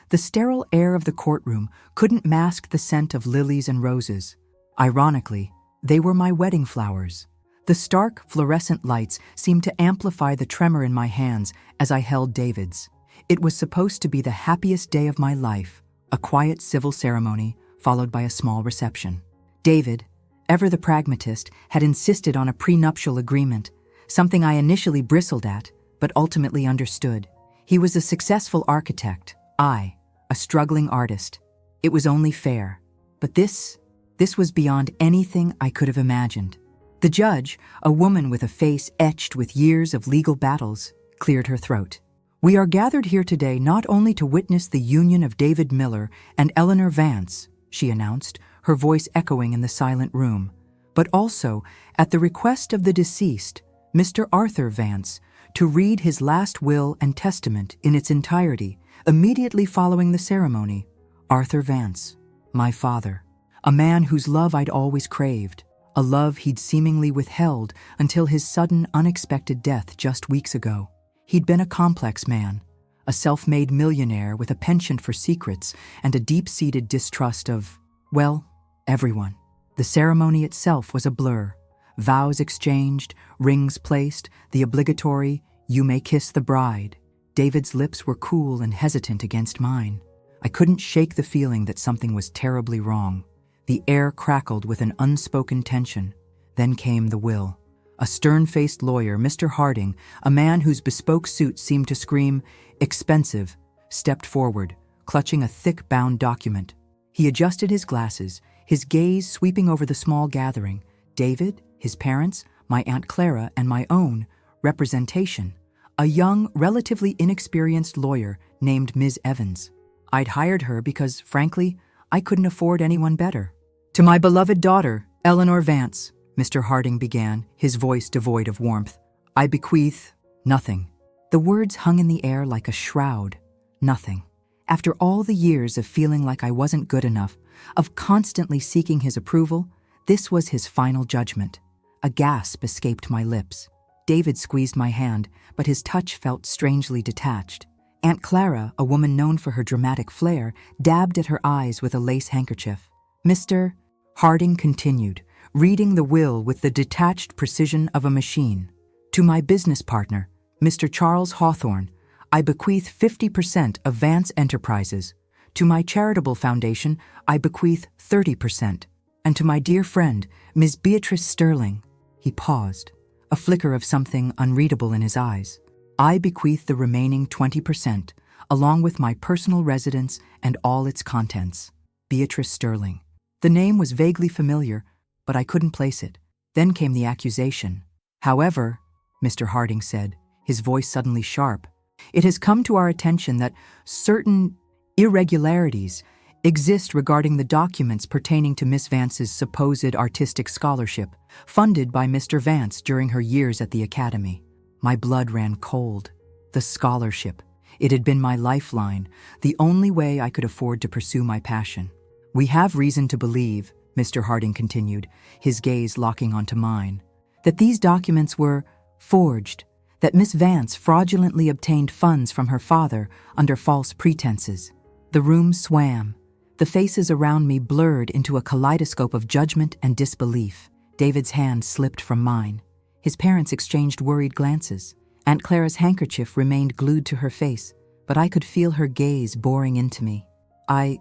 The sterile air of the courtroom couldn't mask the scent of lilies and roses. Ironically, they were my wedding flowers. The stark, fluorescent lights seemed to amplify the tremor in my hands as I held David's. It was supposed to be the happiest day of my life, a quiet civil ceremony followed by a small reception. David, ever the pragmatist, had insisted on a prenuptial agreement, something I initially bristled at, but ultimately understood. He was a successful architect, I, a struggling artist. It was only fair. But this was beyond anything I could have imagined. The judge, a woman with a face etched with years of legal battles, cleared her throat. "We are gathered here today not only to witness the union of David Miller and Eleanor Vance," she announced, her voice echoing in the silent room, "but also, at the request of the deceased, Mr. Arthur Vance, to read his last will and testament in its entirety, immediately following the ceremony. Arthur Vance, my father, a man whose love I'd always craved, a love he'd seemingly withheld until his sudden, unexpected death just weeks ago. He'd been a complex man, a self-made millionaire with a penchant for secrets and a deep-seated distrust of, well, everyone. The ceremony itself was a blur. Vows exchanged, rings placed, the obligatory, 'You may kiss the bride.' David's lips were cool and hesitant against mine. I couldn't shake the feeling that something was terribly wrong. The air crackled with an unspoken tension. Then came the will. A stern-faced lawyer, Mr. Harding, a man whose bespoke suit seemed to scream, 'expensive,' stepped forward, clutching a thick bound document. He adjusted his glasses, his gaze sweeping over the small gathering. David, his parents, my Aunt Clara, and my own representation. A young, relatively inexperienced lawyer named Ms. Evans. I'd hired her because, frankly, I couldn't afford anyone better. "To my beloved daughter, Eleanor Vance," Mr. Harding began, his voice devoid of warmth, "I bequeath nothing." The words hung in the air like a shroud. Nothing. After all the years of feeling like I wasn't good enough, of constantly seeking his approval, this was his final judgment. A gasp escaped my lips. David squeezed my hand, but his touch felt strangely detached. Aunt Clara, a woman known for her dramatic flair, dabbed at her eyes with a lace handkerchief. Mr. Harding continued, reading the will with the detached precision of a machine. "To my business partner, Mr. Charles Hawthorne, I bequeath 50% of Vance Enterprises. To my charitable foundation, I bequeath 30%. And to my dear friend, Ms. Beatrice Sterling," he paused, a flicker of something unreadable in his eyes, "I bequeath the remaining 20%, along with my personal residence and all its contents." Beatrice Sterling. The name was vaguely familiar, but I couldn't place it. Then came the accusation. "However," Mr. Harding said, his voice suddenly sharp, "it has come to our attention that certain irregularities exist regarding the documents pertaining to Miss Vance's supposed artistic scholarship, funded by Mr. Vance during her years at the academy." My blood ran cold. The scholarship. It had been my lifeline, the only way I could afford to pursue my passion. "We have reason to believe," Mr. Harding continued, his gaze locking onto mine, "that these documents were forged, that Miss Vance fraudulently obtained funds from her father under false pretenses." The room swam. The faces around me blurred into a kaleidoscope of judgment and disbelief. David's hand slipped from mine. His parents exchanged worried glances. Aunt Clara's handkerchief remained glued to her face, but I could feel her gaze boring into me. I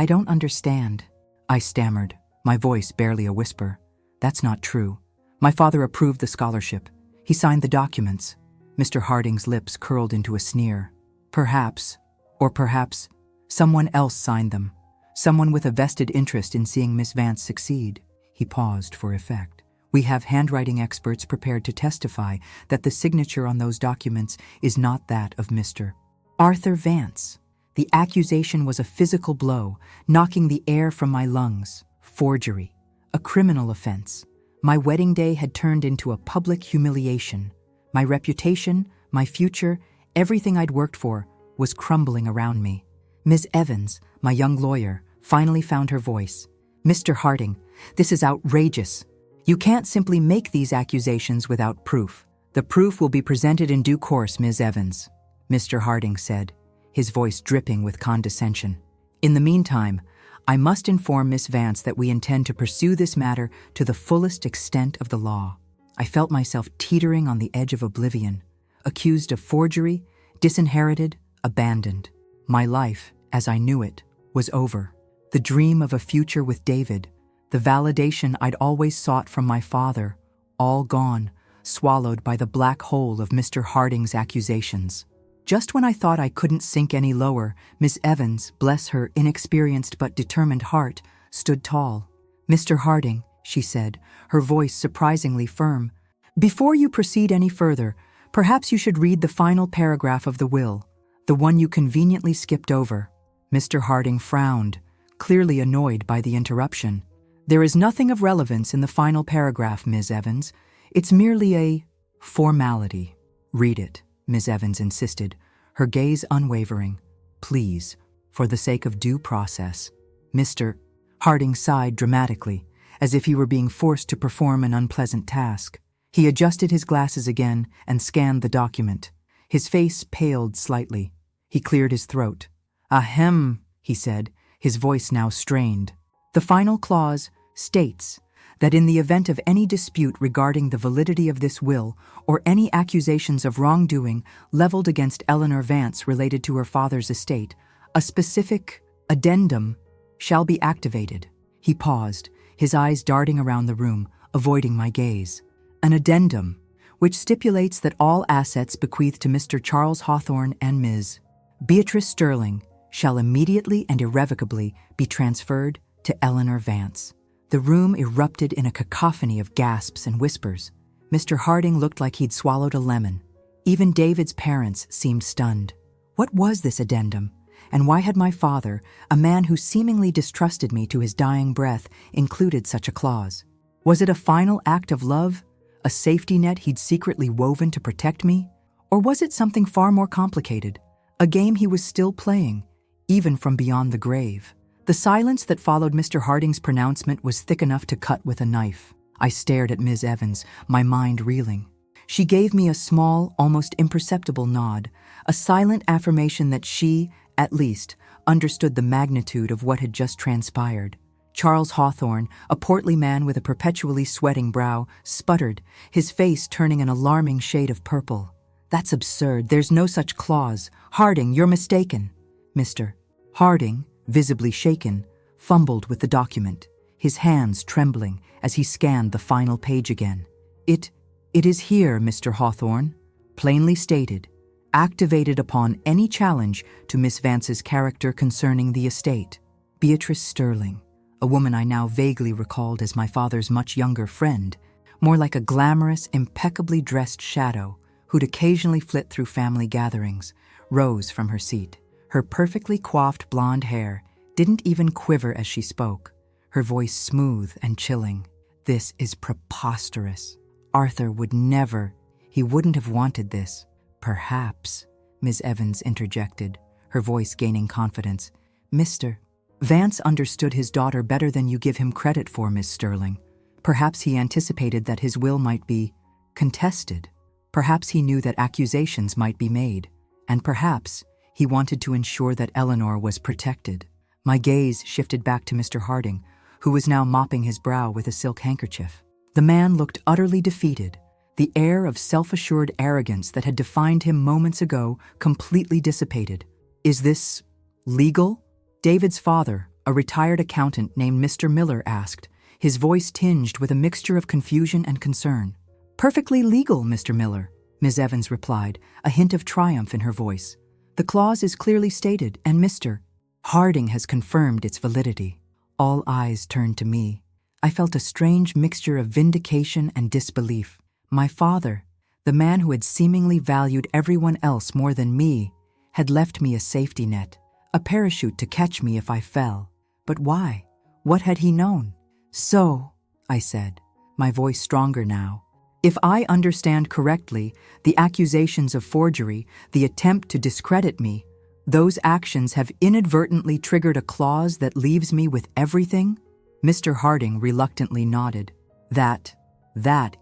don't understand," I stammered, my voice barely a whisper. "That's not true. My father approved the scholarship. He signed the documents." Mr. Harding's lips curled into a sneer. "Perhaps, or perhaps, someone else signed them. Someone with a vested interest in seeing Miss Vance succeed." He paused for effect. "We have handwriting experts prepared to testify that the signature on those documents is not that of Mr. Arthur Vance." The accusation was a physical blow, knocking the air from my lungs. Forgery. A criminal offense. My wedding day had turned into a public humiliation. My reputation, my future, everything I'd worked for, was crumbling around me. Ms. Evans, my young lawyer, finally found her voice. "Mr. Harding, this is outrageous. You can't simply make these accusations without proof. The proof will be presented in due course, Ms. Evans," Mr. Harding said, his voice dripping with condescension. "In the meantime, I must inform Miss Vance that we intend to pursue this matter to the fullest extent of the law." I felt myself teetering on the edge of oblivion, accused of forgery, disinherited, abandoned. My life, as I knew it, was over. The dream of a future with David, the validation I'd always sought from my father, all gone, swallowed by the black hole of Mr. Harding's accusations. Just when I thought I couldn't sink any lower, Miss Evans, bless her inexperienced but determined heart, stood tall. "Mr. Harding," she said, her voice surprisingly firm, "before you proceed any further, perhaps you should read the final paragraph of the will, the one you conveniently skipped over." Mr. Harding frowned, clearly annoyed by the interruption. "There is nothing of relevance in the final paragraph, Ms. Evans. It's merely a formality." "Read it," Ms. Evans insisted, her gaze unwavering. "Please, for the sake of due process." Mr. Harding sighed dramatically, as if he were being forced to perform an unpleasant task. He adjusted his glasses again and scanned the document. His face paled slightly. He cleared his throat. "Ahem," he said, his voice now strained. "The final clause states that in the event of any dispute regarding the validity of this will or any accusations of wrongdoing leveled against Eleanor Vance related to her father's estate, a specific addendum shall be activated." He paused, his eyes darting around the room, avoiding my gaze. "An addendum, which stipulates that all assets bequeathed to Mr. Charles Hawthorne and Ms. Beatrice Sterling shall immediately and irrevocably be transferred to Eleanor Vance." The room erupted in a cacophony of gasps and whispers. Mr. Harding looked like he'd swallowed a lemon. Even David's parents seemed stunned. What was this addendum? And why had my father, a man who seemingly distrusted me to his dying breath, included such a clause? Was it a final act of love? A safety net he'd secretly woven to protect me? Or was it something far more complicated? A game he was still playing, even from beyond the grave? The silence that followed Mr. Harding's pronouncement was thick enough to cut with a knife. I stared at Ms. Evans, my mind reeling. She gave me a small, almost imperceptible nod, a silent affirmation that she, at least, understood the magnitude of what had just transpired. Charles Hawthorne, a portly man with a perpetually sweating brow, sputtered, his face turning an alarming shade of purple. "That's absurd. There's no such clause. Harding, you're mistaken." Mr. Harding, visibly shaken, fumbled with the document, his hands trembling as he scanned the final page again. It is here, Mr. Hawthorne, plainly stated, activated upon any challenge to Miss Vance's character concerning the estate. Beatrice Sterling, a woman I now vaguely recalled as my father's much younger friend, more like a glamorous, impeccably dressed shadow who'd occasionally flit through family gatherings, rose from her seat. Her perfectly coiffed blonde hair didn't even quiver as she spoke, her voice smooth and chilling. "This is preposterous. Arthur would never, he wouldn't have wanted this." "Perhaps," Ms. Evans interjected, her voice gaining confidence. "Mr. Vance understood his daughter better than you give him credit for, Miss Sterling. Perhaps he anticipated that his will might be contested. Perhaps he knew that accusations might be made. And perhaps he wanted to ensure that Eleanor was protected." My gaze shifted back to Mr. Harding, who was now mopping his brow with a silk handkerchief. The man looked utterly defeated, the air of self-assured arrogance that had defined him moments ago completely dissipated. "Is this legal?" David's father, a retired accountant named Mr. Miller, asked, his voice tinged with a mixture of confusion and concern. "Perfectly legal, Mr. Miller," Ms. Evans replied, a hint of triumph in her voice. "The clause is clearly stated, and Mr. Harding has confirmed its validity." All eyes turned to me. I felt a strange mixture of vindication and disbelief. My father, the man who had seemingly valued everyone else more than me, had left me a safety net, a parachute to catch me if I fell. But why? What had he known? "So," I said, my voice stronger now, "if I understand correctly, the accusations of forgery, the attempt to discredit me, those actions have inadvertently triggered a clause that leaves me with everything?" Mr. Harding reluctantly nodded. That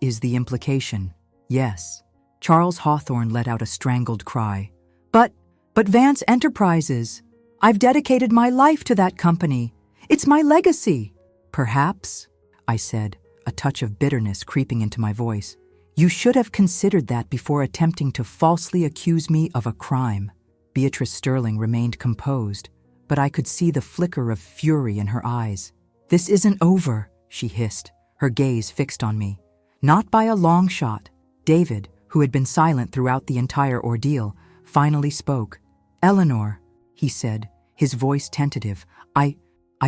is the implication. Yes. Charles Hawthorne let out a strangled cry. But But Vance Enterprises. I've dedicated my life to that company. It's my legacy. Perhaps, I said, a touch of bitterness creeping into my voice. You should have considered that before attempting to falsely accuse me of a crime. Beatrice Sterling remained composed, but I could see the flicker of fury in her eyes. This isn't over, she hissed, her gaze fixed on me. Not by a long shot. David, who had been silent throughout the entire ordeal, finally spoke. Eleanor, he said, his voice tentative, I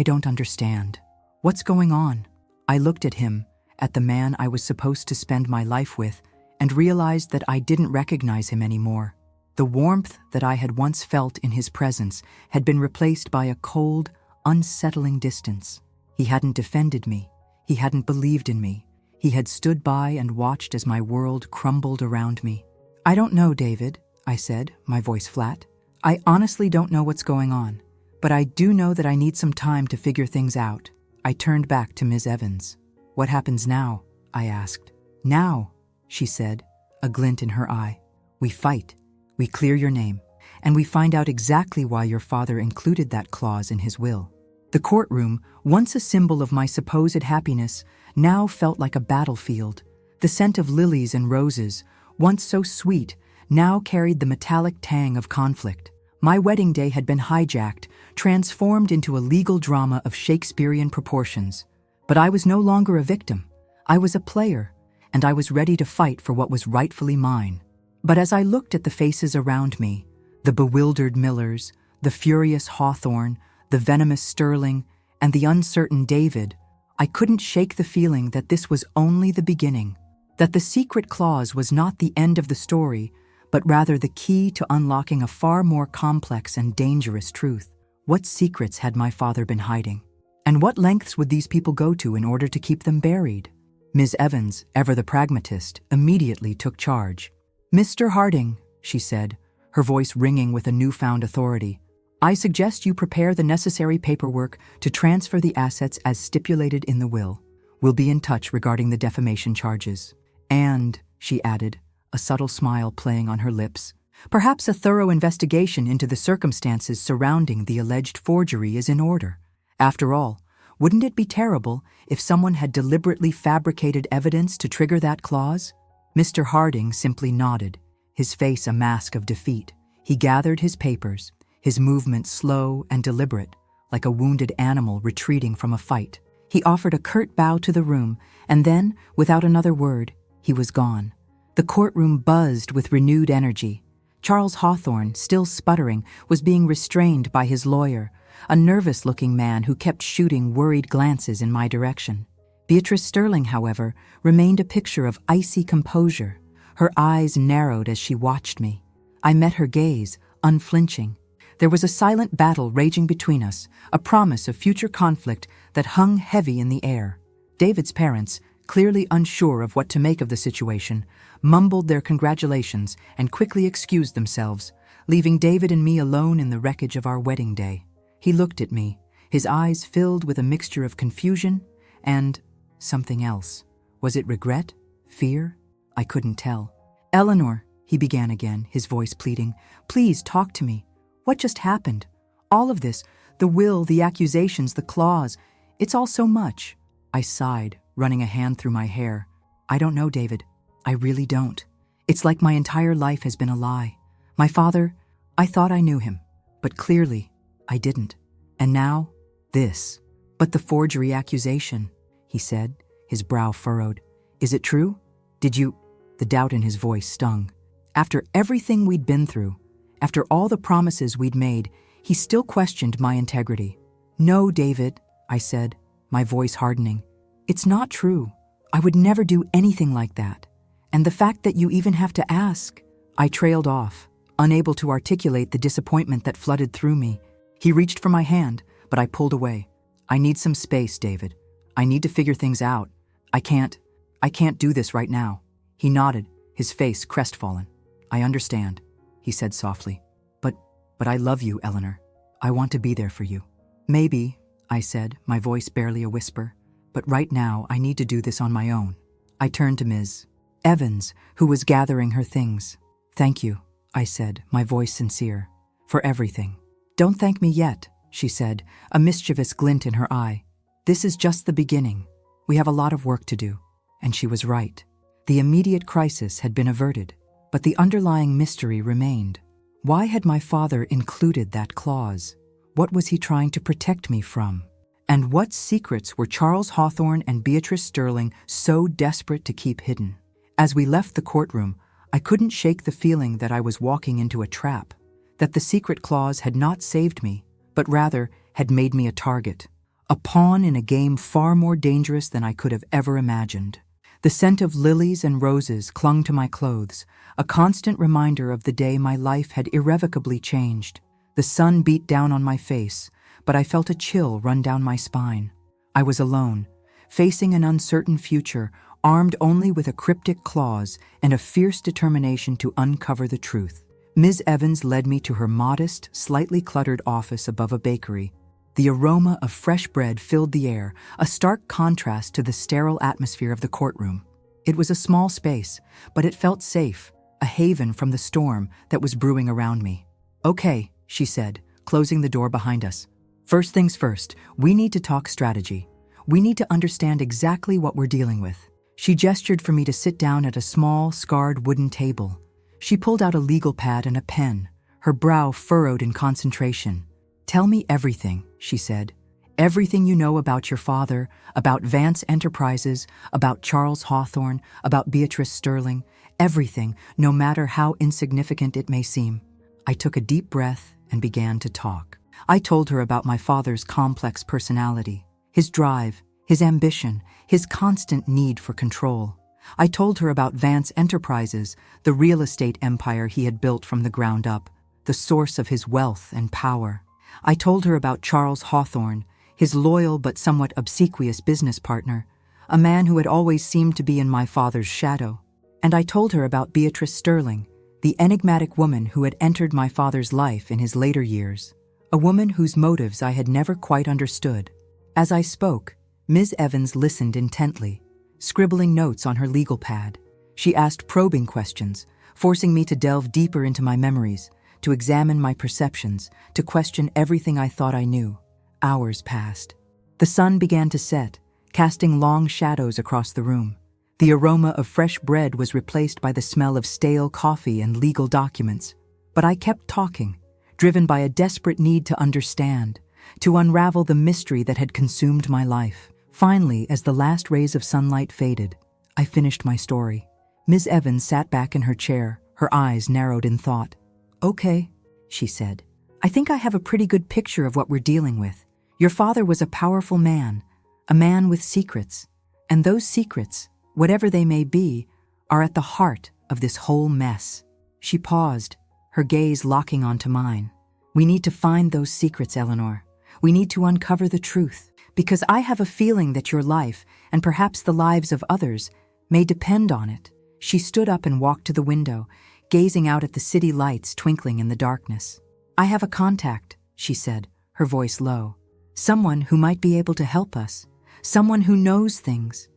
don't understand. What's going on? I looked at him, at the man I was supposed to spend my life with, and realized that I didn't recognize him anymore. The warmth that I had once felt in his presence had been replaced by a cold, unsettling distance. He hadn't defended me. He hadn't believed in me. He had stood by and watched as my world crumbled around me. I don't know, David, I said, my voice flat. I honestly don't know what's going on, but I do know that I need some time to figure things out. I turned back to Ms. Evans. What happens now? I asked. Now, she said, a glint in her eye. We fight. We clear your name, and we find out exactly why your father included that clause in his will. The courtroom, once a symbol of my supposed happiness, now felt like a battlefield. The scent of lilies and roses, once so sweet, now carried the metallic tang of conflict. My wedding day had been hijacked, transformed into a legal drama of Shakespearean proportions. But I was no longer a victim. I was a player, and I was ready to fight for what was rightfully mine. But as I looked at the faces around me, the bewildered Millers, the furious Hawthorne, the venomous Sterling, and the uncertain David, I couldn't shake the feeling that this was only the beginning, that the secret clause was not the end of the story, but rather the key to unlocking a far more complex and dangerous truth. What secrets had my father been hiding? And what lengths would these people go to in order to keep them buried? Ms. Evans, ever the pragmatist, immediately took charge. Mr. Harding, she said, her voice ringing with a newfound authority, I suggest you prepare the necessary paperwork to transfer the assets as stipulated in the will. We'll be in touch regarding the defamation charges. And, she added, a subtle smile playing on her lips, perhaps a thorough investigation into the circumstances surrounding the alleged forgery is in order. After all, wouldn't it be terrible if someone had deliberately fabricated evidence to trigger that clause? Mr. Harding simply nodded, his face a mask of defeat. He gathered his papers, his movements slow and deliberate, like a wounded animal retreating from a fight. He offered a curt bow to the room, and then, without another word, he was gone. The courtroom buzzed with renewed energy. Charles Hawthorne, still sputtering, was being restrained by his lawyer, a nervous-looking man who kept shooting worried glances in my direction. Beatrice Sterling, however, remained a picture of icy composure. Her eyes narrowed as she watched me. I met her gaze, unflinching. There was a silent battle raging between us, a promise of future conflict that hung heavy in the air. David's parents, clearly unsure of what to make of the situation, mumbled their congratulations and quickly excused themselves, leaving David and me alone in the wreckage of our wedding day. He looked at me, his eyes filled with a mixture of confusion and something else. Was it regret? Fear? I couldn't tell. Eleanor, he began again, his voice pleading, please talk to me. What just happened? All of this, the will, the accusations, the clause, it's all so much. I sighed, running a hand through my hair. I don't know, David. I really don't. It's like my entire life has been a lie. My father, I thought I knew him, but clearly I didn't. And now, this. But the forgery accusation, he said, his brow furrowed. Is it true? Did you? The doubt in his voice stung. After everything we'd been through, after all the promises we'd made, he still questioned my integrity. No, David, I said, my voice hardening. It's not true. I would never do anything like that. And the fact that you even have to ask. I trailed off, unable to articulate the disappointment that flooded through me. He reached for my hand, but I pulled away. I need some space, David. I need to figure things out. I can't do this right now. He nodded, his face crestfallen. I understand, he said softly. But I love you, Eleanor. I want to be there for you. Maybe, I said, my voice barely a whisper, but right now I need to do this on my own. I turned to Ms. Evans, who was gathering her things. Thank you, I said, my voice sincere. For everything. Don't thank me yet, she said, a mischievous glint in her eye. This is just the beginning. We have a lot of work to do. And she was right. The immediate crisis had been averted, but the underlying mystery remained. Why had my father included that clause? What was he trying to protect me from? And what secrets were Charles Hawthorne and Beatrice Sterling so desperate to keep hidden? As we left the courtroom, I couldn't shake the feeling that I was walking into a trap, that the secret clause had not saved me, but rather had made me a target, a pawn in a game far more dangerous than I could have ever imagined. The scent of lilies and roses clung to my clothes, a constant reminder of the day my life had irrevocably changed. The sun beat down on my face, but I felt a chill run down my spine. I was alone, facing an uncertain future, armed only with a cryptic clause and a fierce determination to uncover the truth. Ms. Evans led me to her modest, slightly cluttered office above a bakery. The aroma of fresh bread filled the air, a stark contrast to the sterile atmosphere of the courtroom. It was a small space, but it felt safe, a haven from the storm that was brewing around me. "Okay," she said, closing the door behind us. "First things first, we need to talk strategy. We need to understand exactly what we're dealing with." She gestured for me to sit down at a small, scarred wooden table. She pulled out a legal pad and a pen, her brow furrowed in concentration. "Tell me everything," she said. "Everything you know about your father, about Vance Enterprises, about Charles Hawthorne, about Beatrice Sterling. Everything, no matter how insignificant it may seem." I took a deep breath and began to talk. I told her about my father's complex personality, his drive, his ambition, his constant need for control. I told her about Vance Enterprises, the real estate empire he had built from the ground up, the source of his wealth and power. I told her about Charles Hawthorne, his loyal but somewhat obsequious business partner, a man who had always seemed to be in my father's shadow. And I told her about Beatrice Sterling, the enigmatic woman who had entered my father's life in his later years, a woman whose motives I had never quite understood. As I spoke, Ms. Evans listened intently, scribbling notes on her legal pad. She asked probing questions, forcing me to delve deeper into my memories, to examine my perceptions, to question everything I thought I knew. Hours passed. The sun began to set, casting long shadows across the room. The aroma of fresh bread was replaced by the smell of stale coffee and legal documents. But I kept talking, driven by a desperate need to understand, to unravel the mystery that had consumed my life. Finally, as the last rays of sunlight faded, I finished my story. Ms. Evans sat back in her chair, her eyes narrowed in thought. "Okay," she said. "I think I have a pretty good picture of what we're dealing with. Your father was a powerful man, a man with secrets. And those secrets, whatever they may be, are at the heart of this whole mess." She paused, her gaze locking onto mine. "We need to find those secrets, Eleanor. We need to uncover the truth, because I have a feeling that your life, and perhaps the lives of others, may depend on it." She stood up and walked to the window, gazing out at the city lights twinkling in the darkness. "I have a contact," she said, her voice low. "Someone who might be able to help us. Someone who knows things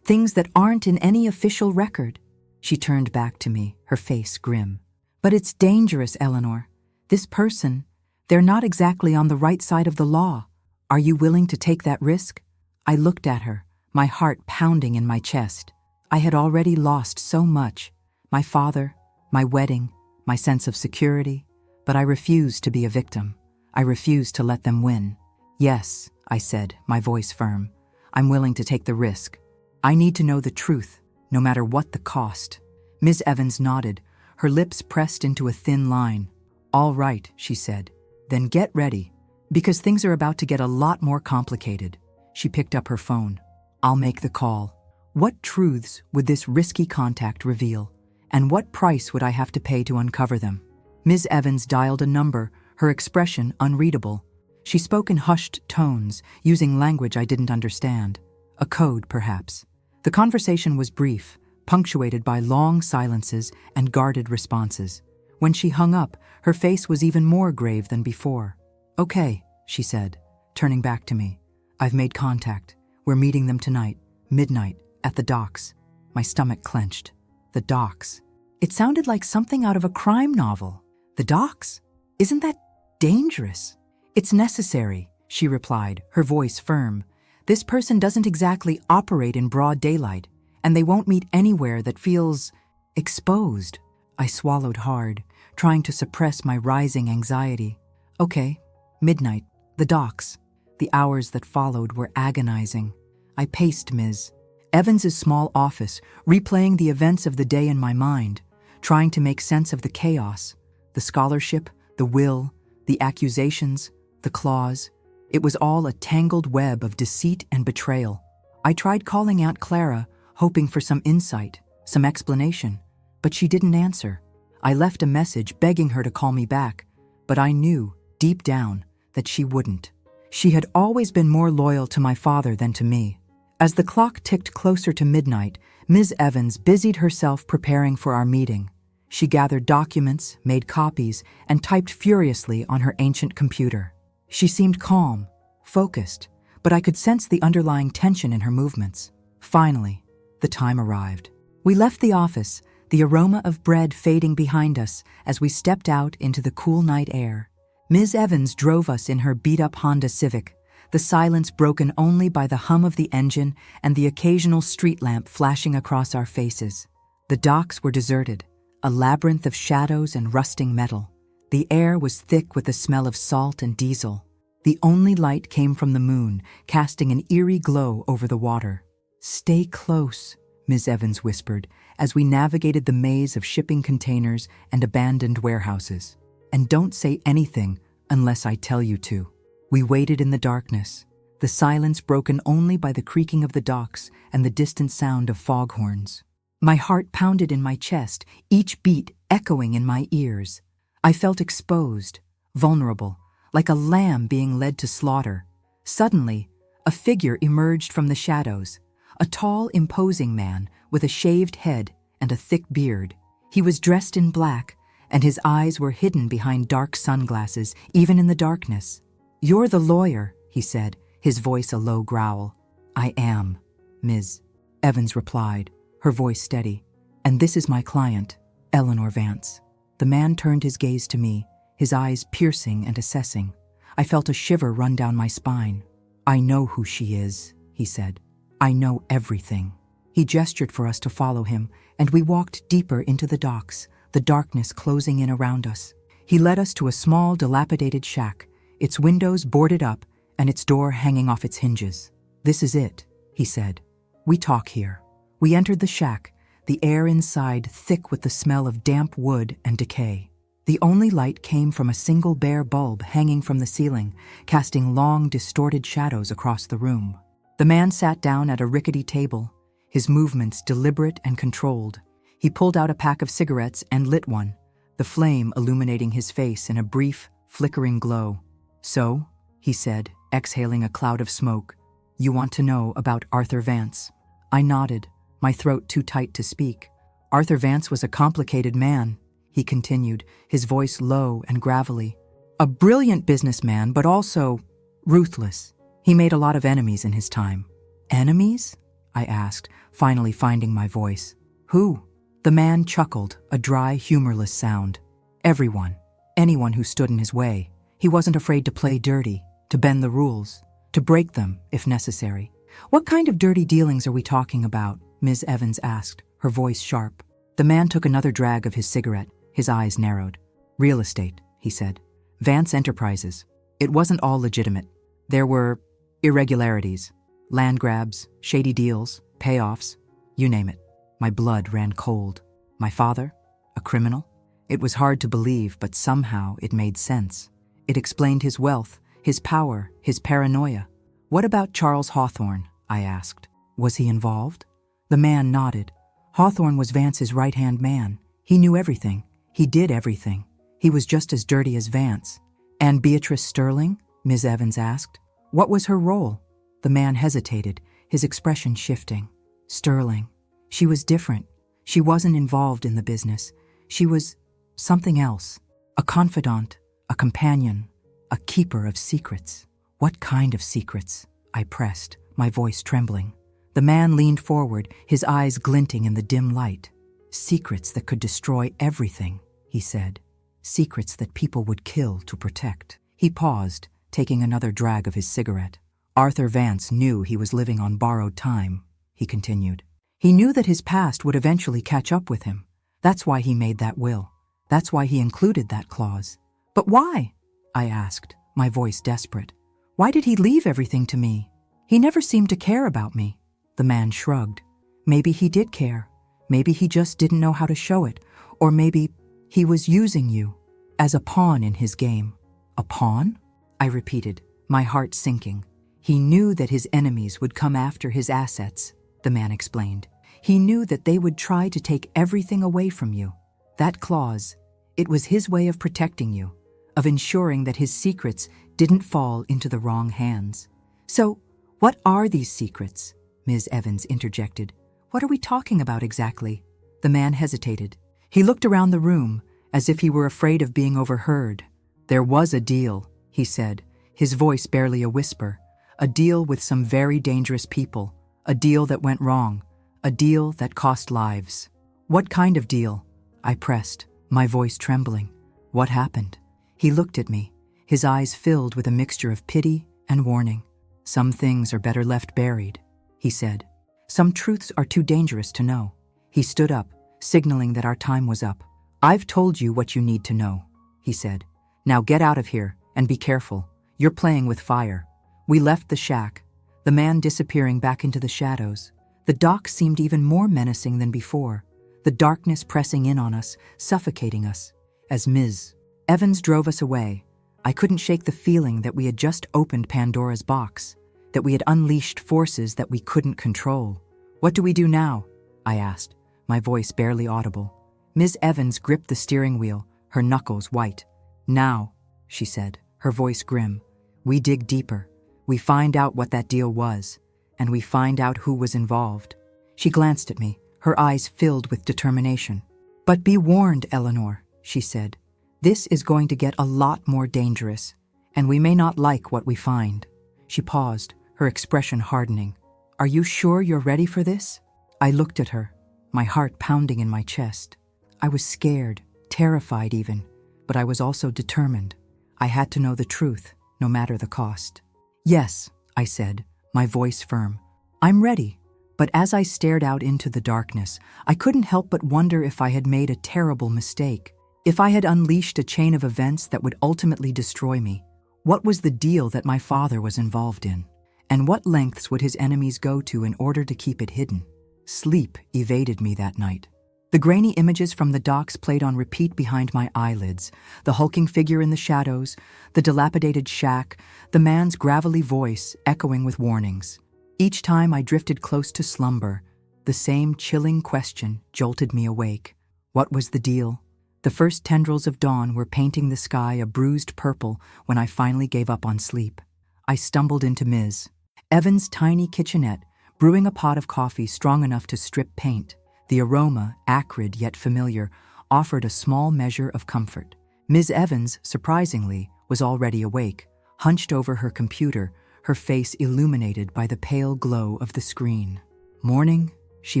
that aren't in any official record." She turned back to me, her face grim. "But it's dangerous, Eleanor. This person, they're not exactly on the right side of the law. Are you willing to take that risk?" I looked at her, my heart pounding in my chest. I had already lost so much. My father, my wedding, my sense of security. But I refused to be a victim. I refused to let them win. "Yes," I said, my voice firm. "I'm willing to take the risk. I need to know the truth, no matter what the cost." Ms. Evans nodded, her lips pressed into a thin line. "All right," she said. "Then get ready, because things are about to get a lot more complicated." She picked up her phone. "I'll make the call. What truths would this risky contact reveal? And what price would I have to pay to uncover them?" Ms. Evans dialed a number, her expression unreadable. She spoke in hushed tones, using language I didn't understand. A code, perhaps. The conversation was brief, punctuated by long silences and guarded responses. When she hung up, her face was even more grave than before. "Okay," she said, turning back to me. "I've made contact. We're meeting them tonight, midnight, at the docks." My stomach clenched. The docks. It sounded like something out of a crime novel. The docks? Isn't that Dangerous? It's necessary, she replied, her voice firm. This person doesn't exactly operate in broad daylight, and they won't meet anywhere that feels exposed. I swallowed hard, trying to suppress my rising anxiety. Okay, midnight, the docks. The hours that followed were agonizing. I paced Ms. Evans's small office, replaying the events of the day in my mind, trying to make sense of the chaos, the scholarship, the will, the accusations, the clause. It was all a tangled web of deceit and betrayal. I tried calling Aunt Clara, hoping for some insight, some explanation, but she didn't answer. I left a message begging her to call me back, but I knew, deep down, that she wouldn't. She had always been more loyal to my father than to me. As the clock ticked closer to midnight, Ms. Evans busied herself preparing for our meeting. She gathered documents, made copies, and typed furiously on her ancient computer. She seemed calm, focused, but I could sense the underlying tension in her movements. Finally, the time arrived. We left the office, the aroma of bread fading behind us as we stepped out into the cool night air. Ms. Evans drove us in her beat-up Honda Civic, the silence broken only by the hum of the engine and the occasional street lamp flashing across our faces. The docks were deserted, a labyrinth of shadows and rusting metal. The air was thick with the smell of salt and diesel. The only light came from the moon, casting an eerie glow over the water. "Stay close," Ms. Evans whispered, as we navigated the maze of shipping containers and abandoned warehouses. "And don't say anything unless I tell you to." We waited in the darkness, the silence broken only by the creaking of the docks and the distant sound of foghorns. My heart pounded in my chest, each beat echoing in my ears. I felt exposed, vulnerable, like a lamb being led to slaughter. Suddenly, a figure emerged from the shadows, a tall, imposing man with a shaved head and a thick beard. He was dressed in black, and his eyes were hidden behind dark sunglasses, even in the darkness. "You're the lawyer," he said, his voice a low growl. "I am," Ms. Evans replied, her voice steady. "And this is my client, Eleanor Vance." The man turned his gaze to me, his eyes piercing and assessing. I felt a shiver run down my spine. "I know who she is," he said. "I know everything." He gestured for us to follow him, and we walked deeper into the docks, the darkness closing in around us. He led us to a small, dilapidated shack, its windows boarded up and its door hanging off its hinges. "This is it," he said. "We talk here." We entered the shack, the air inside thick with the smell of damp wood and decay. The only light came from a single bare bulb hanging from the ceiling, casting long, distorted shadows across the room. The man sat down at a rickety table, his movements deliberate and controlled. He pulled out a pack of cigarettes and lit one, the flame illuminating his face in a brief, flickering glow. "So," he said, exhaling a cloud of smoke, "you want to know about Arthur Vance?" I nodded, my throat too tight to speak. "Arthur Vance was a complicated man," he continued, his voice low and gravelly. "A brilliant businessman, but also ruthless. He made a lot of enemies in his time." "Enemies?" I asked, finally finding my voice. "Who?" The man chuckled, a dry, humorless sound. "Everyone. Anyone who stood in his way. He wasn't afraid to play dirty, to bend the rules, to break them if necessary." "What kind of dirty dealings are we talking about?" Ms. Evans asked, her voice sharp. The man took another drag of his cigarette, his eyes narrowed. "Real estate," he said. "Vance Enterprises. It wasn't all legitimate. There were irregularities, land grabs, shady deals, payoffs, you name it." My blood ran cold. My father? A criminal? It was hard to believe, but somehow it made sense. It explained his wealth, his power, his paranoia. "What about Charles Hawthorne?" I asked. "Was he involved?" The man nodded. "Hawthorne was Vance's right-hand man. He knew everything. He did everything. He was just as dirty as Vance." "And Beatrice Sterling?" Ms. Evans asked. "What was her role?" The man hesitated, his expression shifting. "Sterling. She was different. She wasn't involved in the business. She was something else. A confidant, a companion, a keeper of secrets." "What kind of secrets?" I pressed, my voice trembling. The man leaned forward, his eyes glinting in the dim light. "Secrets that could destroy everything," he said. secrets that people would kill to protect. He paused, taking another drag of his cigarette. Arthur Vance knew he was living on borrowed time, he continued. He knew that his past would eventually catch up with him. That's why he made that will. That's why he included that clause. But why? I asked, my voice desperate. Why did he leave everything to me? He never seemed to care about me. The man shrugged. Maybe he did care. Maybe he just didn't know how to show it. Or maybe he was using you as a pawn in his game. A pawn? I repeated, my heart sinking. He knew that his enemies would come after his assets, the man explained. He knew that they would try to take everything away from you. That clause, it was his way of protecting you, of ensuring that his secrets didn't fall into the wrong hands. So, what are these secrets? Ms. Evans interjected. What are we talking about exactly? The man hesitated. He looked around the room, as if he were afraid of being overheard. There was a deal, he said, his voice barely a whisper. A deal with some very dangerous people. A deal that went wrong. A deal that cost lives. What kind of deal? I pressed, my voice trembling. What happened? He looked at me, his eyes filled with a mixture of pity and warning. Some things are better left buried, he said. Some truths are too dangerous to know. He stood up, signaling that our time was up. I've told you what you need to know, he said. Now get out of here and be careful. You're playing with fire. We left the shack, the man disappearing back into the shadows. The dock seemed even more menacing than before, the darkness pressing in on us, suffocating us. As Ms. Evans drove us away, I couldn't shake the feeling that we had just opened Pandora's box, that we had unleashed forces that we couldn't control. What do we do now? I asked, my voice barely audible. Ms. Evans gripped the steering wheel, her knuckles white. Now, she said, her voice grim, we dig deeper. We find out what that deal was, and we find out who was involved. She glanced at me, her eyes filled with determination. But be warned, Eleanor, she said. This is going to get a lot more dangerous, and we may not like what we find. She paused, her expression hardening. Are you sure you're ready for this? I looked at her, my heart pounding in my chest. I was scared, terrified even, but I was also determined. I had to know the truth, no matter the cost. Yes, I said, my voice firm. I'm ready. But as I stared out into the darkness, I couldn't help but wonder if I had made a terrible mistake. If I had unleashed a chain of events that would ultimately destroy me. What was the deal that my father was involved in? And what lengths would his enemies go to in order to keep it hidden? Sleep evaded me that night. The grainy images from the docks played on repeat behind my eyelids, the hulking figure in the shadows, the dilapidated shack, the man's gravelly voice echoing with warnings. Each time I drifted close to slumber, the same chilling question jolted me awake. What was the deal? The first tendrils of dawn were painting the sky a bruised purple when I finally gave up on sleep. I stumbled into Ms. Evans' tiny kitchenette, brewing a pot of coffee strong enough to strip paint. The aroma, acrid yet familiar, offered a small measure of comfort. Ms. Evans, surprisingly, was already awake, hunched over her computer, her face illuminated by the pale glow of the screen. Morning, she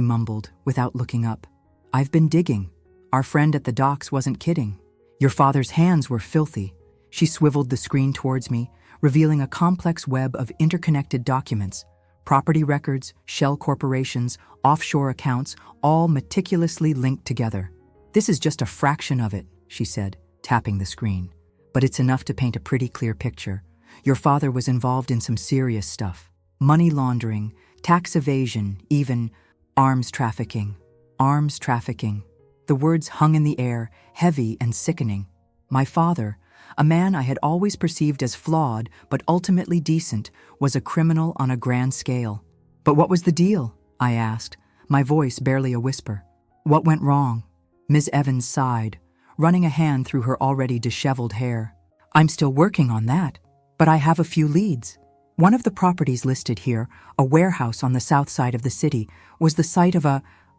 mumbled, without looking up. I've been digging. Our friend at the docks wasn't kidding. Your father's hands were filthy. She swiveled the screen towards me, revealing a complex web of interconnected documents. Property records, shell corporations, offshore accounts, all meticulously linked together. This is just a fraction of it, she said, tapping the screen. But it's enough to paint a pretty clear picture. Your father was involved in some serious stuff. Money laundering, tax evasion, even arms trafficking. Arms trafficking. The words hung in the air, heavy and sickening. My father, a man I had always perceived as flawed but ultimately decent, was a criminal on a grand scale. But what was the deal? I asked, my voice barely a whisper. What went wrong? Ms. Evans sighed, running a hand through her already disheveled hair. I'm still working on that, but I have a few leads. One of the properties listed here, a warehouse on the south side of the city, was the site of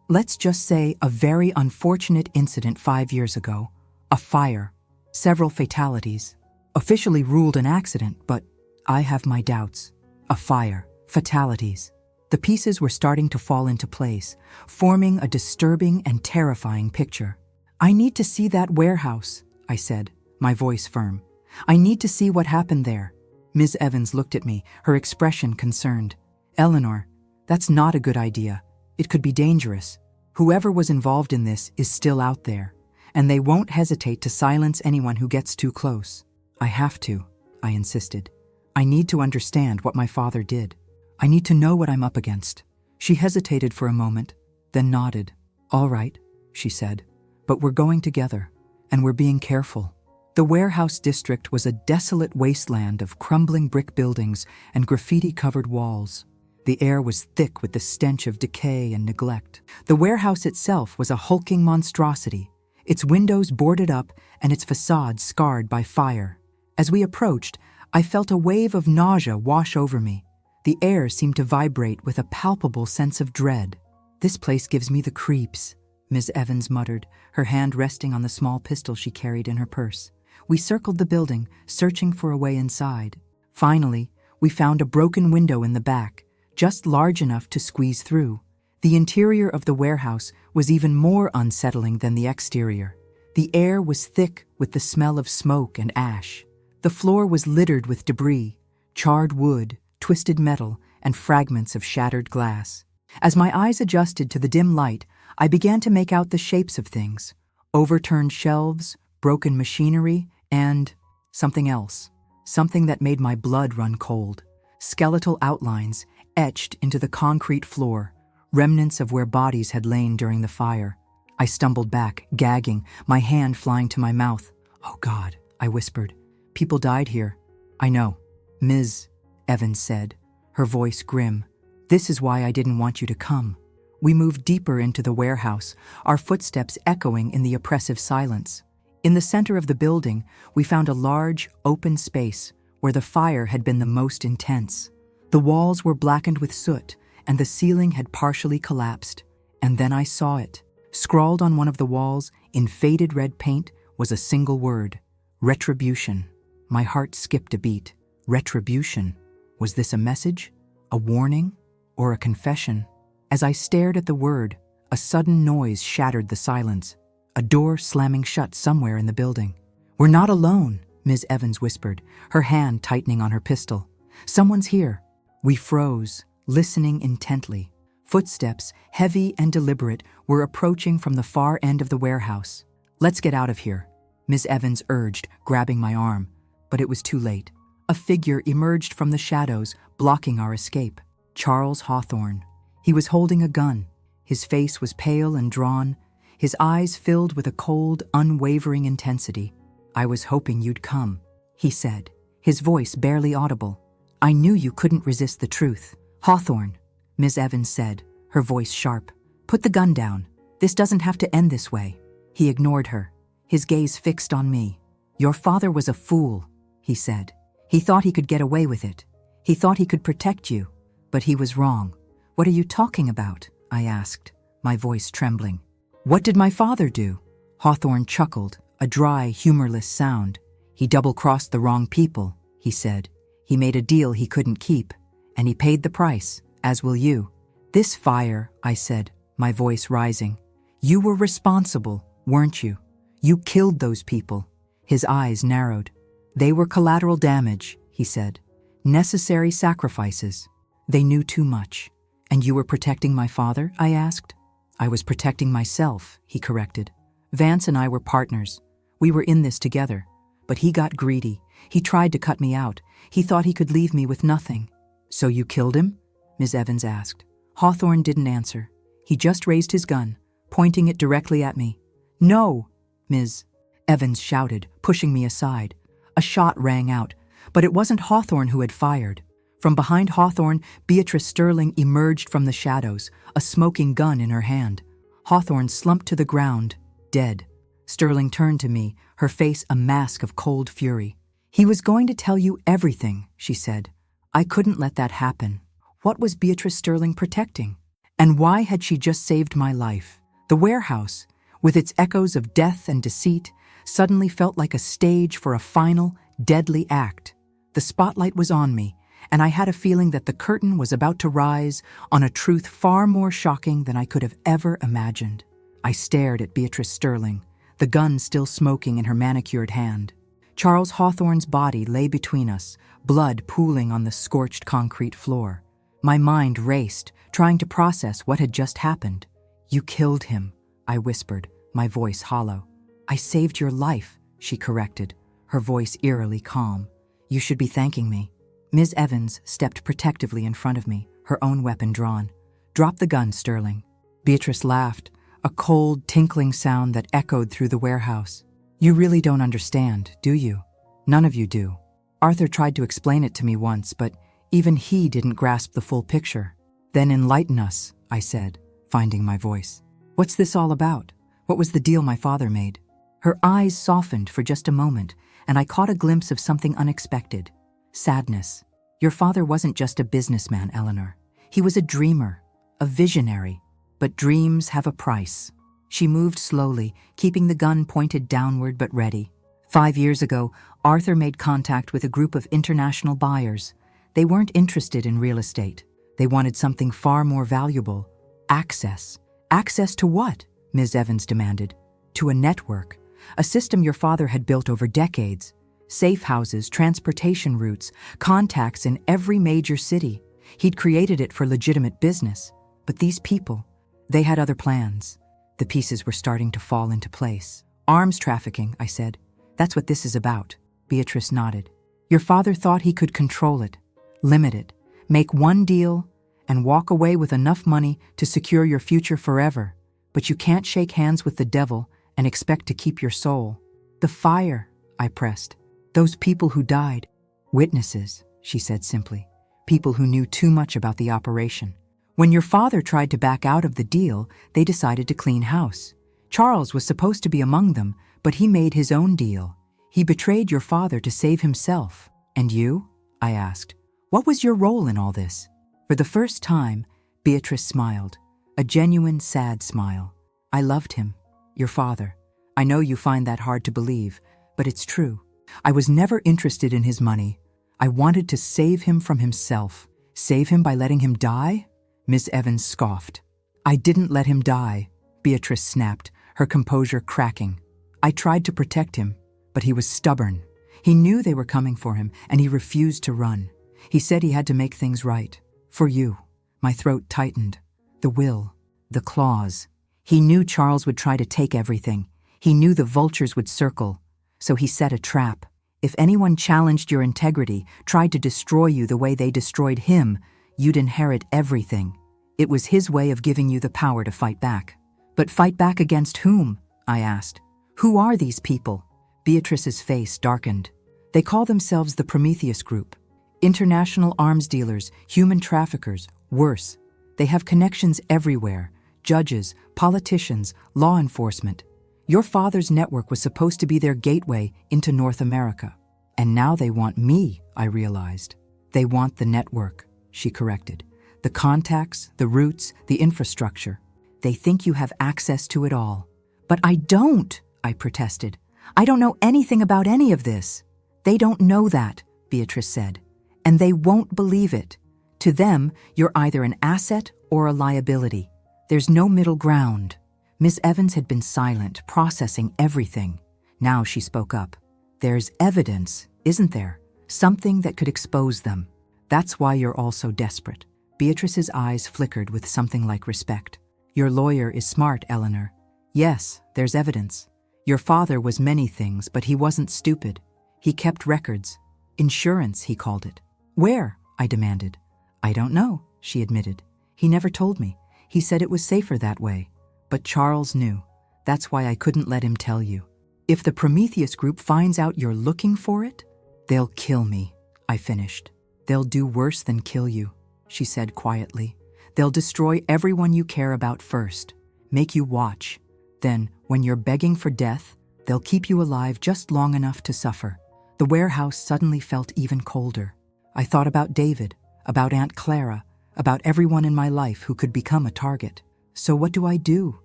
let's just say, a very unfortunate incident 5 years ago. A fire. Several fatalities. Officially ruled an accident, but I have my doubts. A fire. Fatalities. The pieces were starting to fall into place, forming a disturbing and terrifying picture. I need to see that warehouse, I said, my voice firm. I need to see what happened there. Ms. Evans looked at me, her expression concerned. Eleanor, that's not a good idea. It could be dangerous. Whoever was involved in this is still out there, and they won't hesitate to silence anyone who gets too close. I have to, I insisted. I need to understand what my father did. I need to know what I'm up against. She hesitated for a moment, then nodded. All right, she said, but we're going together, and we're being careful. The warehouse district was a desolate wasteland of crumbling brick buildings and graffiti-covered walls. The air was thick with the stench of decay and neglect. The warehouse itself was a hulking monstrosity, its windows boarded up and its facade scarred by fire. As we approached, I felt a wave of nausea wash over me. The air seemed to vibrate with a palpable sense of dread. This place gives me the creeps, Ms. Evans muttered, her hand resting on the small pistol she carried in her purse. We circled the building, searching for a way inside. Finally, we found a broken window in the back, just large enough to squeeze through. The interior of the warehouse was even more unsettling than the exterior. The air was thick with the smell of smoke and ash. The floor was littered with debris, charred wood, twisted metal, and fragments of shattered glass. As my eyes adjusted to the dim light, I began to make out the shapes of things: overturned shelves, broken machinery, and something else. Something that made my blood run cold. Skeletal outlines etched into the concrete floor, remnants of where bodies had lain during the fire. I stumbled back, gagging, my hand flying to my mouth. Oh God, I whispered. People died here. I know, Ms. Evans said, her voice grim. This is why I didn't want you to come. We moved deeper into the warehouse, our footsteps echoing in the oppressive silence. In the center of the building, we found a large, open space where the fire had been the most intense. The walls were blackened with soot, and the ceiling had partially collapsed. And then I saw it. Scrawled on one of the walls, in faded red paint, was a single word: retribution. My heart skipped a beat. Retribution. Was this a message? A warning? Or a confession? As I stared at the word, a sudden noise shattered the silence. A door slamming shut somewhere in the building. We're not alone, Ms. Evans whispered, her hand tightening on her pistol. Someone's here. We froze, listening intently. Footsteps, heavy and deliberate, were approaching from the far end of the warehouse. Let's get out of here, Ms. Evans urged, grabbing my arm. But it was too late. A figure emerged from the shadows, blocking our escape. Charles Hawthorne. He was holding a gun. His face was pale and drawn, his eyes filled with a cold, unwavering intensity. I was hoping you'd come, he said, his voice barely audible. I knew you couldn't resist the truth. Hawthorne, Ms. Evans said, her voice sharp. Put the gun down. This doesn't have to end this way. He ignored her, his gaze fixed on me. Your father was a fool, he said. He thought he could get away with it. He thought he could protect you. But he was wrong. What are you talking about? I asked, my voice trembling. What did my father do? Hawthorne chuckled, a dry, humorless sound. He double-crossed the wrong people, he said. He made a deal he couldn't keep, and he paid the price, as will you. This fire, I said, my voice rising. You were responsible, weren't you? You killed those people. His eyes narrowed. They were collateral damage, he said. Necessary sacrifices. They knew too much. And you were protecting my father? I asked. I was protecting myself, he corrected. Vance and I were partners. We were in this together. But he got greedy. He tried to cut me out. He thought he could leave me with nothing. So you killed him? Ms. Evans asked. Hawthorne didn't answer. He just raised his gun, pointing it directly at me. No, Ms. Evans shouted, pushing me aside. A shot rang out, but it wasn't Hawthorne who had fired. From behind Hawthorne, Beatrice Sterling emerged from the shadows, a smoking gun in her hand. Hawthorne slumped to the ground, dead. Sterling turned to me, her face a mask of cold fury. He was going to tell you everything, she said. I couldn't let that happen. What was Beatrice Sterling protecting? And why had she just saved my life? The warehouse, with its echoes of death and deceit, suddenly felt like a stage for a final, deadly act. The spotlight was on me, and I had a feeling that the curtain was about to rise on a truth far more shocking than I could have ever imagined. I stared at Beatrice Sterling, the gun still smoking in her manicured hand. Charles Hawthorne's body lay between us, blood pooling on the scorched concrete floor. My mind raced, trying to process what had just happened. "You killed him," I whispered, my voice hollow. "I saved your life," she corrected, her voice eerily calm. "You should be thanking me." Ms. Evans stepped protectively in front of me, her own weapon drawn. "Drop the gun, Sterling." Beatrice laughed, a cold, tinkling sound that echoed through the warehouse. "You really don't understand, do you? None of you do. Arthur tried to explain it to me once, but even he didn't grasp the full picture." "Then enlighten us," I said, finding my voice. "What's this all about? What was the deal my father made?" Her eyes softened for just a moment, and I caught a glimpse of something unexpected. Sadness. "Your father wasn't just a businessman, Eleanor. He was a dreamer, a visionary. But dreams have a price." She moved slowly, keeping the gun pointed downward but ready. 5 years ago, Arthur made contact with a group of international buyers. They weren't interested in real estate. They wanted something far more valuable. Access. "Access to what?" Ms. Evans demanded. "To a network. A system your father had built over decades. Safe houses, transportation routes, contacts in every major city. He'd created it for legitimate business. But these people, they had other plans." The pieces were starting to fall into place. "Arms trafficking," I said. "That's what this is about." Beatrice nodded. "Your father thought he could control it, limit it, make one deal, and walk away with enough money to secure your future forever. But you can't shake hands with the devil and expect to keep your soul." "The fire," I pressed. "Those people who died." "Witnesses," she said simply. "People who knew too much about the operation. When your father tried to back out of the deal, they decided to clean house. Charles was supposed to be among them, but he made his own deal. He betrayed your father to save himself." "And you?" I asked. "What was your role in all this?" For the first time, Beatrice smiled, a genuine, sad smile. "I loved him, your father. I know you find that hard to believe, but it's true. I was never interested in his money. I wanted to save him from himself." "Save him by letting him die?" Miss Evans scoffed. "I didn't let him die," Beatrice snapped, her composure cracking. "I tried to protect him, but he was stubborn. He knew they were coming for him, and he refused to run. He said he had to make things right. For you." My throat tightened. The will, the claws. He knew Charles would try to take everything. He knew the vultures would circle. So he set a trap. If anyone challenged your integrity, tried to destroy you the way they destroyed him, you'd inherit everything. It was his way of giving you the power to fight back. "But fight back against whom?" I asked. "Who are these people?" Beatrice's face darkened. "They call themselves the Prometheus Group. International arms dealers, human traffickers, worse. They have connections everywhere. Judges, politicians, law enforcement. Your father's network was supposed to be their gateway into North America. And now they want me," I realized. "They want the network," she corrected. "The contacts, the routes, the infrastructure. They think you have access to it all." "But I don't," I protested. "I don't know anything about any of this." "They don't know that," Beatrice said. "And they won't believe it. To them, you're either an asset or a liability. There's no middle ground." Miss Evans had been silent, processing everything. Now she spoke up. "There's evidence, isn't there? Something that could expose them. That's why you're all so desperate." Beatrice's eyes flickered with something like respect. "Your lawyer is smart, Eleanor. Yes, there's evidence. Your father was many things, but he wasn't stupid. He kept records. Insurance, he called it." "Where?" I demanded. "I don't know," she admitted. "He never told me. He said it was safer that way. But Charles knew. That's why I couldn't let him tell you. If the Prometheus Group finds out you're looking for it, they'll kill me," I finished. "They'll do worse than kill you," she said quietly. "They'll destroy everyone you care about first, make you watch. Then, when you're begging for death, they'll keep you alive just long enough to suffer." The warehouse suddenly felt even colder. I thought about David, about Aunt Clara, about everyone in my life who could become a target. "So what do I do?"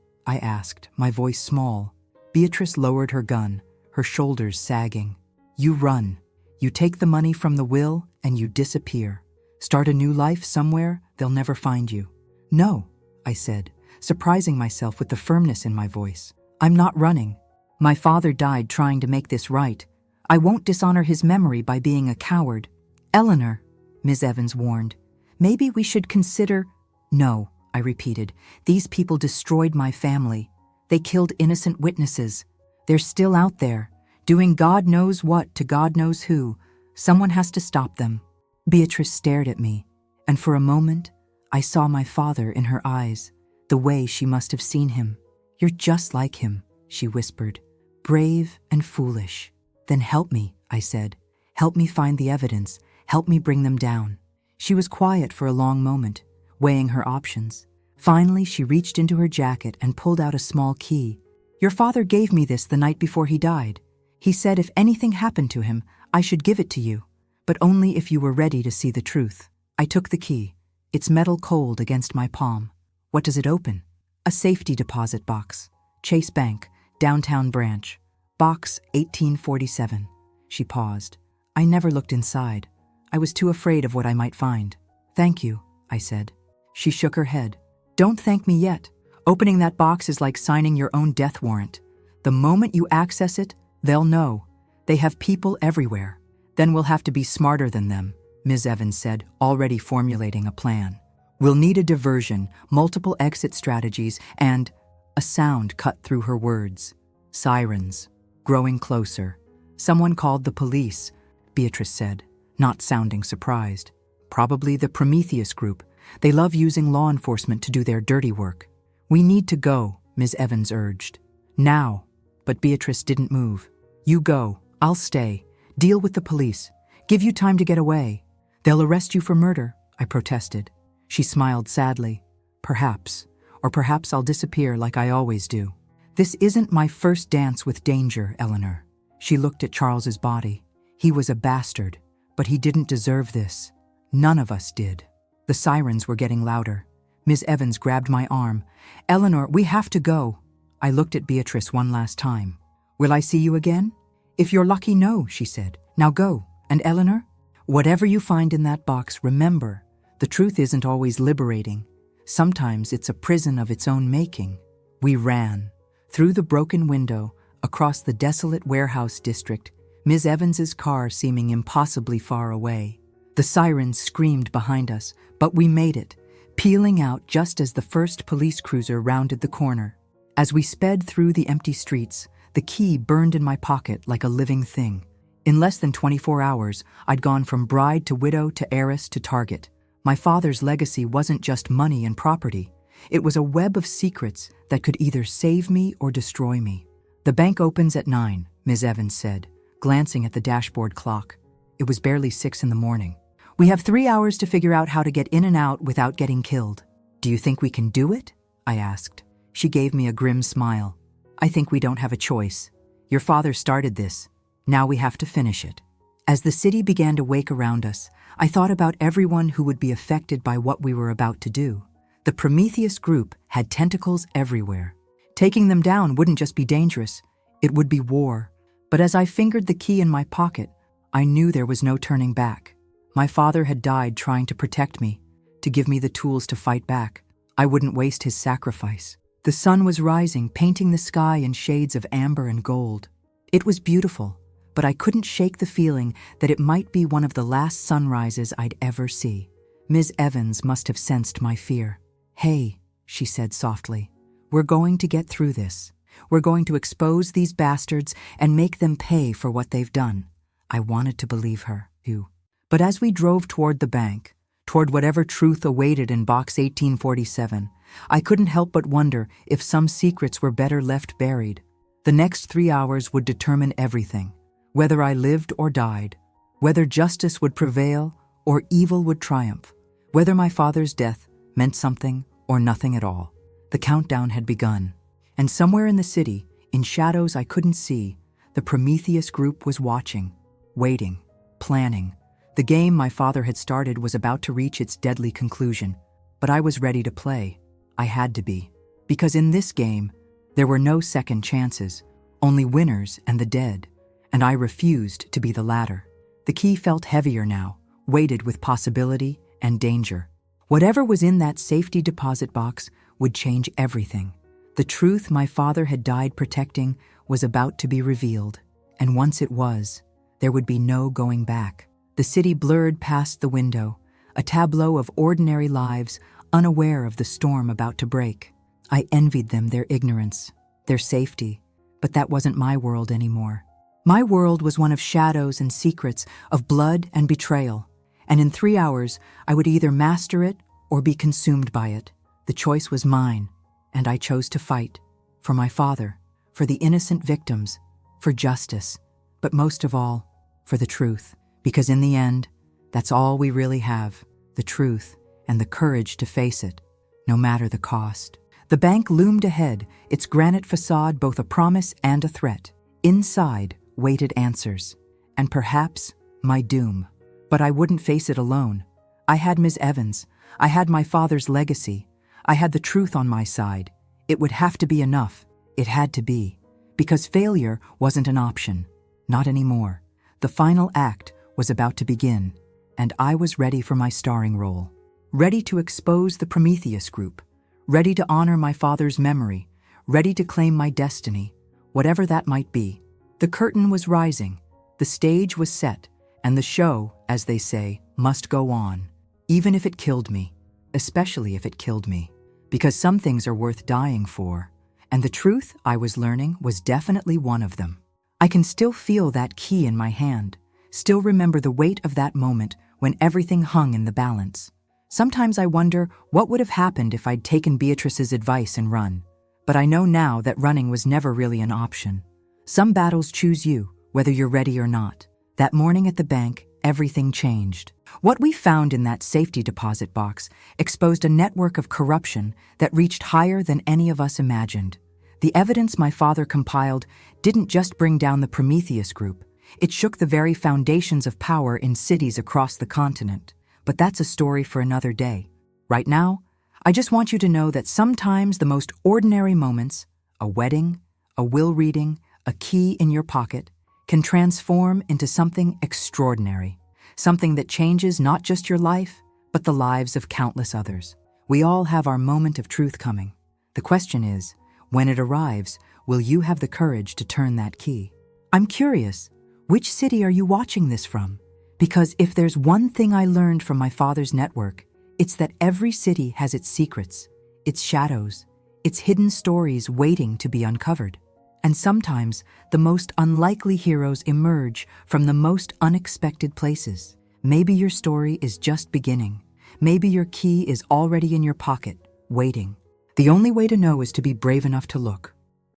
I asked, my voice small. Beatrice lowered her gun, her shoulders sagging. "You run. You take the money from the will and you disappear. Start a new life somewhere they'll never find you." "No," I said, surprising myself with the firmness in my voice. "I'm not running. My father died trying to make this right. I won't dishonor his memory by being a coward. Eleanor, Ms. Evans warned, maybe we should consider— No, I repeated. These people destroyed my family. They killed innocent witnesses. They're still out there, doing God knows what to God knows who. Someone has to stop them. Beatrice stared at me, and for a moment, I saw my father in her eyes, the way she must have seen him. You're just like him, she whispered. Brave and foolish. Then help me, I said. Help me find the evidence. Help me bring them down. She was quiet for a long moment, weighing her options. Finally, she reached into her jacket and pulled out a small key. Your father gave me this the night before he died. He said if anything happened to him, I should give it to you, but only if you were ready to see the truth. I took the key. Its metal cold against my palm. What does it open? A safety deposit box. Chase Bank, downtown branch. Box 1847. She paused. I never looked inside. I was too afraid of what I might find. Thank you, I said. She shook her head. Don't thank me yet. Opening that box is like signing your own death warrant. The moment you access it, they'll know. They have people everywhere. Then we'll have to be smarter than them, Ms. Evans said, already formulating a plan. We'll need a diversion, multiple exit strategies, and— A sound cut through her words. Sirens. Growing closer. Someone called the police, Beatrice said, not sounding surprised. Probably the Prometheus group. They love using law enforcement to do their dirty work. We need to go, Ms. Evans urged. Now. But Beatrice didn't move. You go. I'll stay. Deal with the police. Give you time to get away. They'll arrest you for murder, I protested. She smiled sadly. Perhaps. Or perhaps I'll disappear like I always do. This isn't my first dance with danger, Eleanor. She looked at Charles's body. He was a bastard, but he didn't deserve this. None of us did. The sirens were getting louder. Ms. Evans grabbed my arm. Eleanor, we have to go. I looked at Beatrice one last time. Will I see you again? If you're lucky, no, she said. Now go. And Eleanor? Whatever you find in that box, remember, the truth isn't always liberating. Sometimes it's a prison of its own making. We ran. Through the broken window, across the desolate warehouse district, Ms. Evans's car seeming impossibly far away. The sirens screamed behind us, but we made it, peeling out just as the first police cruiser rounded the corner. As we sped through the empty streets, the key burned in my pocket like a living thing. In less than 24 hours, I'd gone from bride to widow to heiress to target. My father's legacy wasn't just money and property. It was a web of secrets that could either save me or destroy me. The bank opens at 9, Ms. Evans said, glancing at the dashboard clock. It was barely 6 in the morning. We have 3 hours to figure out how to get in and out without getting killed. Do you think we can do it? I asked. She gave me a grim smile. I think we don't have a choice. Your father started this. Now we have to finish it. As the city began to wake around us, I thought about everyone who would be affected by what we were about to do. The Prometheus group had tentacles everywhere. Taking them down wouldn't just be dangerous, it would be war. But as I fingered the key in my pocket, I knew there was no turning back. My father had died trying to protect me, to give me the tools to fight back. I wouldn't waste his sacrifice. The sun was rising, painting the sky in shades of amber and gold. It was beautiful, but I couldn't shake the feeling that it might be one of the last sunrises I'd ever see. Ms. Evans must have sensed my fear. Hey, she said softly, we're going to get through this. We're going to expose these bastards and make them pay for what they've done. I wanted to believe her, too. But as we drove toward the bank, toward whatever truth awaited in box 1847, I couldn't help but wonder if some secrets were better left buried. The next 3 hours would determine everything, whether I lived or died, whether justice would prevail or evil would triumph, whether my father's death meant something or nothing at all. The countdown had begun, and somewhere in the city, in shadows I couldn't see, the Prometheus group was watching, waiting, planning. The game my father had started was about to reach its deadly conclusion, but I was ready to play. I had to be, because in this game, there were no second chances, only winners and the dead, and I refused to be the latter. The key felt heavier now, weighted with possibility and danger. Whatever was in that safety deposit box would change everything. The truth my father had died protecting was about to be revealed, and once it was, there would be no going back. The city blurred past the window, a tableau of ordinary lives, unaware of the storm about to break. I envied them their ignorance, their safety, but that wasn't my world anymore. My world was one of shadows and secrets, of blood and betrayal, and in 3 hours I would either master it or be consumed by it. The choice was mine, and I chose to fight. For my father, for the innocent victims, for justice, but most of all, for the truth. Because in the end, that's all we really have, the truth and the courage to face it, no matter the cost. The bank loomed ahead, its granite facade both a promise and a threat. Inside waited answers, and perhaps my doom. But I wouldn't face it alone. I had Ms. Evans. I had my father's legacy. I had the truth on my side. It would have to be enough. It had to be. Because failure wasn't an option. Not anymore. The final act was about to begin, and I was ready for my starring role. Ready to expose the Prometheus group. Ready to honor my father's memory. Ready to claim my destiny, whatever that might be. The curtain was rising. The stage was set, and the show, as they say, must go on. Even if it killed me. Especially if it killed me. Because some things are worth dying for. And the truth I was learning was definitely one of them. I can still feel that key in my hand, still remember the weight of that moment when everything hung in the balance. Sometimes I wonder what would have happened if I'd taken Beatrice's advice and run. But I know now that running was never really an option. Some battles choose you, whether you're ready or not. That morning at the bank, everything changed. What we found in that safety deposit box exposed a network of corruption that reached higher than any of us imagined. The evidence my father compiled didn't just bring down the Prometheus group, it shook the very foundations of power in cities across the continent. But that's a story for another day. Right now, I just want you to know that sometimes the most ordinary moments, a wedding, a will reading, a key in your pocket, can transform into something extraordinary. Something that changes not just your life, but the lives of countless others. We all have our moment of truth coming. The question is, when it arrives, will you have the courage to turn that key? I'm curious, which city are you watching this from? Because if there's one thing I learned from my father's network, it's that every city has its secrets, its shadows, its hidden stories waiting to be uncovered. And sometimes the most unlikely heroes emerge from the most unexpected places. Maybe your story is just beginning. Maybe your key is already in your pocket, waiting. The only way to know is to be brave enough to look.